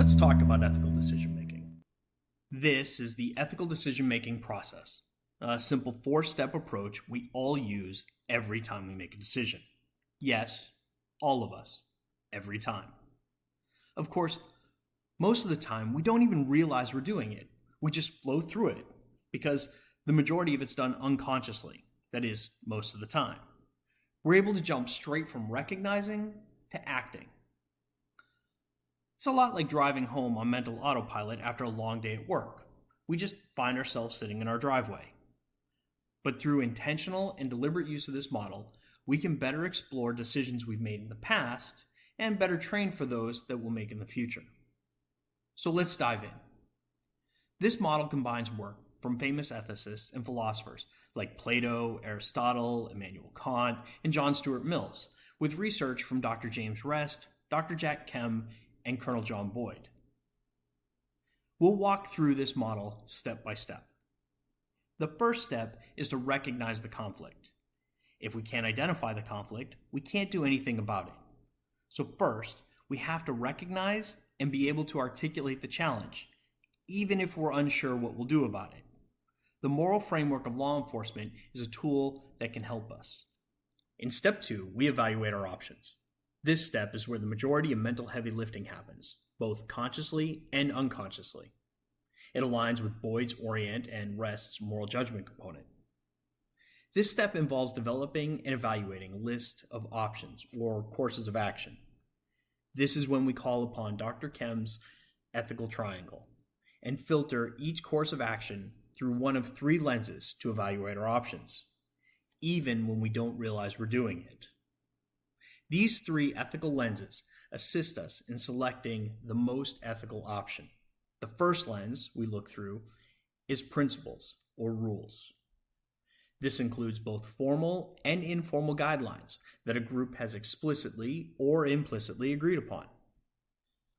Let's talk about ethical decision making. This is the ethical decision making process, a simple 4-step approach we all use every time we make a decision. Yes, all of us, every time. Of course, most of the time we don't even realize we're doing it. We just flow through it because the majority of it's done unconsciously, that is, most of the time. We're able to jump straight from recognizing to acting. It's a lot like driving home on mental autopilot after a long day at work. We just find ourselves sitting in our driveway. But through intentional and deliberate use of this model, we can better explore decisions we've made in the past and better train for those that we'll make in the future. So let's dive in. This model combines work from famous ethicists and philosophers like Plato, Aristotle, Immanuel Kant, and John Stuart Mills, with research from Dr. James Rest, Dr. Jack Kem, and Colonel John Boyd. We'll walk through this model step by step. The first step is to recognize the conflict. If we can't identify the conflict, we can't do anything about it. So first, we have to recognize and be able to articulate the challenge, even if we're unsure what we'll do about it. The moral framework of law enforcement is a tool that can help us. In step 2, we evaluate our options. This step is where the majority of mental heavy lifting happens, both consciously and unconsciously. It aligns with Boyd's orient and Rest's moral judgment component. This step involves developing and evaluating a list of options or courses of action. This is when we call upon Dr. Kem's ethical triangle and filter each course of action through one of 3 lenses to evaluate our options, even when we don't realize we're doing it. These 3 ethical lenses assist us in selecting the most ethical option. The first lens we look through is principles or rules. This includes both formal and informal guidelines that a group has explicitly or implicitly agreed upon.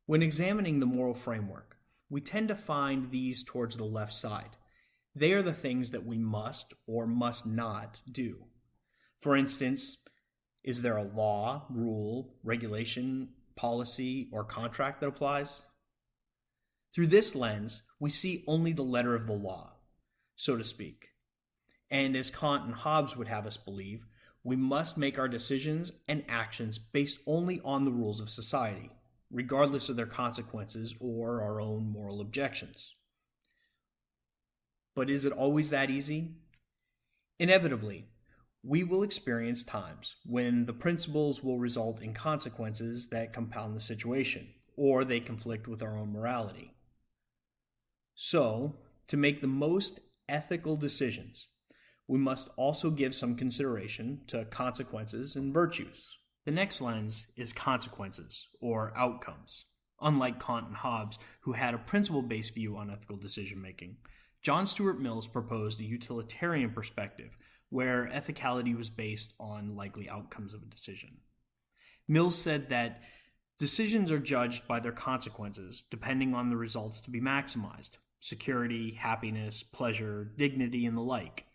When examining the moral framework, we tend to find these towards the left side. They are the things that we must or must not do. For instance, is there a law, rule, regulation, policy, or contract that applies? Through this lens, we see only the letter of the law, so to speak. And as Kant and Hobbes would have us believe, we must make our decisions and actions based only on the rules of society, regardless of their consequences or our own moral objections. But is it always that easy? Inevitably, we will experience times when the principles will result in consequences that compound the situation, or they conflict with our own morality. So, to make the most ethical decisions, we must also give some consideration to consequences and virtues. The next lens is consequences, or outcomes. Unlike Kant and Hobbes, who had a principle-based view on ethical decision-making, John Stuart Mills proposed a utilitarian perspective where ethicality was based on likely outcomes of a decision. Mills said that decisions are judged by their consequences depending on the results to be maximized: security, happiness, pleasure, dignity, and the like.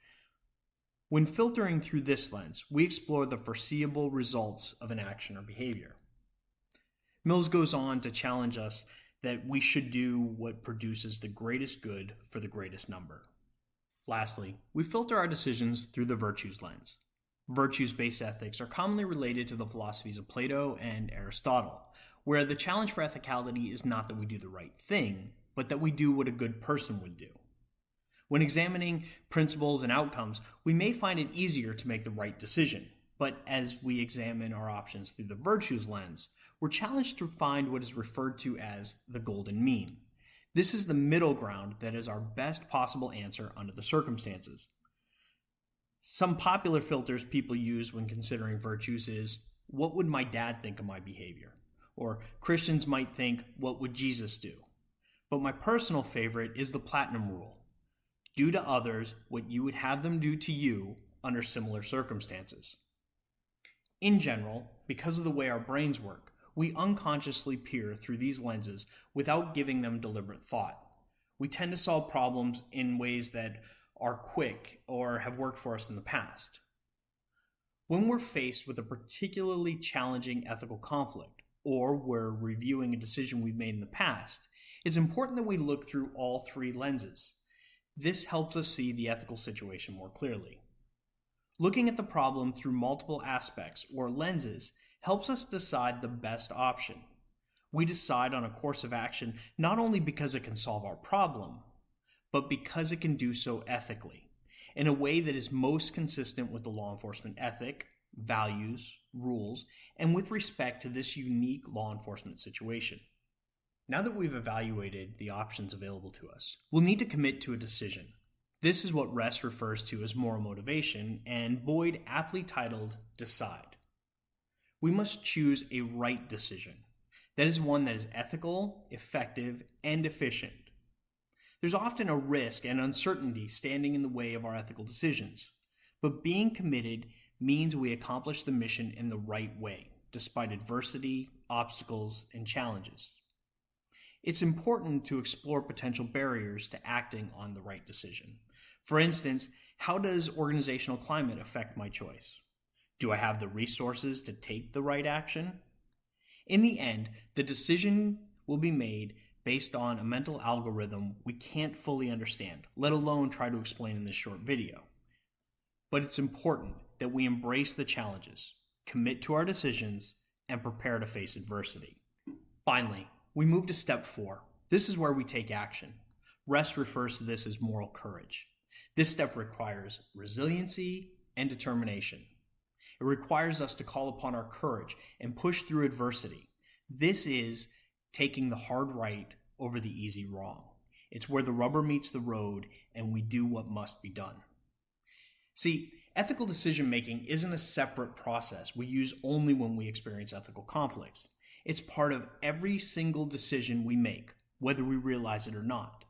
When filtering through this lens, we explore the foreseeable results of an action or behavior. Mills goes on to challenge us that we should do what produces the greatest good for the greatest number. Lastly, we filter our decisions through the virtues lens. Virtues-based ethics are commonly related to the philosophies of Plato and Aristotle, where the challenge for ethicality is not that we do the right thing, but that we do what a good person would do. When examining principles and outcomes, we may find it easier to make the right decision, but as we examine our options through the virtues lens, we're challenged to find what is referred to as the golden mean. This is the middle ground that is our best possible answer under the circumstances. Some popular filters people use when considering virtues is, what would my dad think of my behavior? Or Christians might think, what would Jesus do? But my personal favorite is the platinum rule. Do to others what you would have them do to you under similar circumstances. In general, because of the way our brains work, we unconsciously peer through these lenses without giving them deliberate thought. We tend to solve problems in ways that are quick or have worked for us in the past. When we're faced with a particularly challenging ethical conflict, or we're reviewing a decision we've made in the past, it's important that we look through all three lenses. This helps us see the ethical situation more clearly. Looking at the problem through multiple aspects or lenses helps us decide the best option. We decide on a course of action not only because it can solve our problem, but because it can do so ethically, in a way that is most consistent with the law enforcement ethic, values, rules, and with respect to this unique law enforcement situation. Now that we've evaluated the options available to us, we'll need to commit to a decision. This is what Ress refers to as moral motivation, and Boyd aptly titled Decide. We must choose a right decision. That is one that is ethical, effective, and efficient. There's often a risk and uncertainty standing in the way of our ethical decisions, but being committed means we accomplish the mission in the right way, despite adversity, obstacles, and challenges. It's important to explore potential barriers to acting on the right decision. For instance, how does organizational climate affect my choice? Do I have the resources to take the right action? In the end, the decision will be made based on a mental algorithm we can't fully understand, let alone try to explain in this short video. But it's important that we embrace the challenges, commit to our decisions, and prepare to face adversity. Finally, we move to step 4. This is where we take action. Ress refers to this as moral courage. This step requires resiliency and determination. It requires us to call upon our courage and push through adversity. This is taking the hard right over the easy wrong. It's where the rubber meets the road and we do what must be done. See, ethical decision-making isn't a separate process we use only when we experience ethical conflicts. It's part of every single decision we make, whether we realize it or not.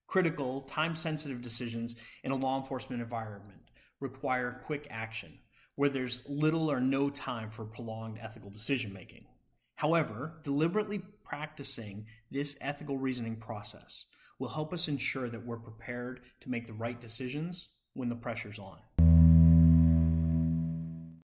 Critical, time-sensitive decisions in a law enforcement environment require quick action, where there's little or no time for prolonged ethical decision-making. However, deliberately practicing this ethical reasoning process will help us ensure that we're prepared to make the right decisions when the pressure's on.